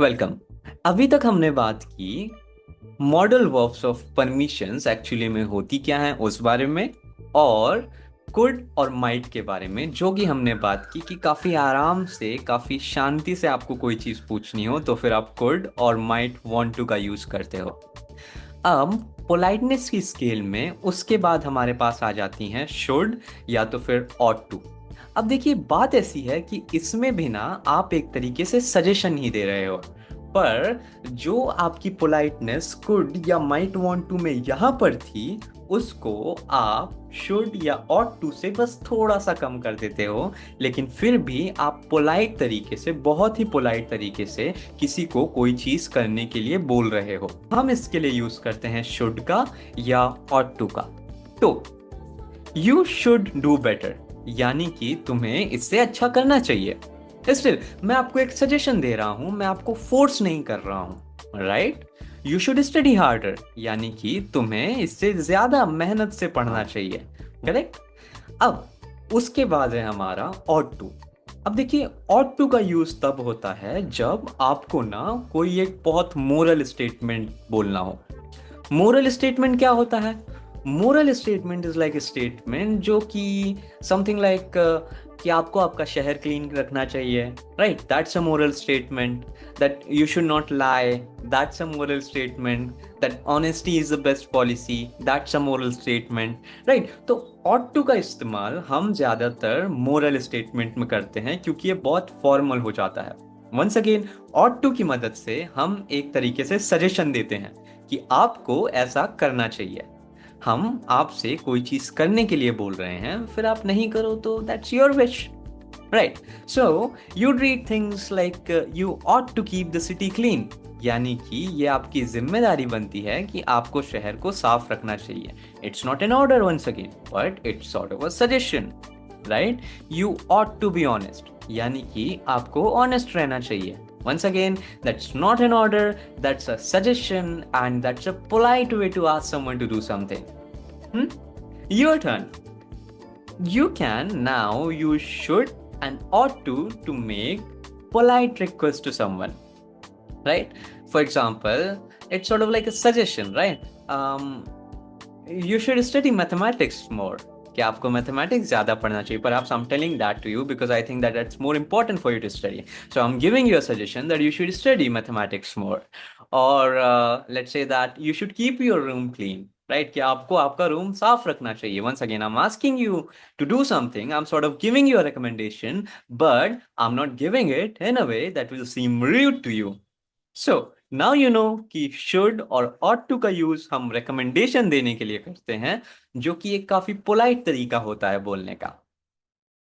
Welcome. अभी तक हमने बात की modal verbs of permissions actually में होती क्या है उस बारे में, और कुड और माइट के बारे में, जो कि हमने बात की कि काफ़ी आराम से काफ़ी शांति से आपको कोई चीज़ पूछनी हो तो फिर आप कुड और माइट वांट टू का यूज़ करते हो। अब पोलाइटनेस की स्केल में उसके बाद हमारे पास आ जाती हैं शुड या तो फिर ऑट टू। अब देखिए बात ऐसी है कि इसमें भी ना आप एक तरीके से सजेशन ही दे रहे हो, पर जो आपकी पोलाइटनेस कुड या माइट वांट टू में यहां पर थी उसको आप शुड या ऑट टू से बस थोड़ा सा कम कर देते हो, लेकिन फिर भी आप पोलाइट तरीके से, बहुत ही पोलाइट तरीके से किसी को कोई चीज करने के लिए बोल रहे हो। हम इसके लिए यूज करते हैं शुड का या ऑट टू का। तो यू शुड डू बेटर, यानी कि तुम्हें इससे अच्छा करना चाहिए। स्टिल मैं आपको एक सजेशन दे रहा हूं, मैं आपको फोर्स नहीं कर रहा हूं, right. You should study harder, यानी कि तुम्हें इससे ज्यादा मेहनत से पढ़ना चाहिए, करेक्ट। अब उसके बाद है हमारा ऑट टू। अब देखिए ऑट टू का यूज तब होता है जब आपको ना कोई एक बहुत मोरल स्टेटमेंट बोलना हो। मोरल स्टेटमेंट क्या होता है? Moral statement is like statement जो कि समथिंग लाइक कि आपको आपका शहर क्लीन रखना चाहिए, right, that's a moral statement. That you should not lie, that's a moral statement. That honesty is the best policy, that's a moral statement, right. तो ought to का इस्तेमाल हम ज्यादातर मोरल स्टेटमेंट में करते हैं क्योंकि ये बहुत फॉर्मल हो जाता है। वंस अगेन ऑट टू की मदद से हम एक तरीके से सजेशन देते हैं कि आपको ऐसा करना चाहिए। हम आपसे कोई चीज करने के लिए बोल रहे हैं, फिर आप नहीं करो तो that's your wish, right. So you read things like you ought to keep the city clean, यानी कि ये आपकी जिम्मेदारी बनती है कि आपको शहर को साफ रखना चाहिए। It's not an order once again, but it's sort of a suggestion, right. You ought to be honest, यानी कि आपको ऑनेस्ट रहना चाहिए। Once again, that's not an order, that's a suggestion, and that's a polite way to ask someone to do something. Hmm? Your turn. You can now use should and ought to make polite request to someone, right? For example, it's sort of like a suggestion, right? You should study mathematics more. कि आपको mathematics ज़्यादा पढ़ना चाहिए, perhaps I'm telling that to you because I think that that's more important for you to study. So I'm giving you a suggestion that you should study mathematics more. Or let's say that you should keep your room clean, right? कि आपको आपका room साफ रखना चाहिए. Once again, I'm asking you to do something. I'm sort of giving you a recommendation, but I'm not giving it in a way that will seem rude to you. So now you know कि should और ought to का use हम recommendation देने के लिए करते हैं, जो कि एक काफी पोलाइट तरीका होता है बोलने का।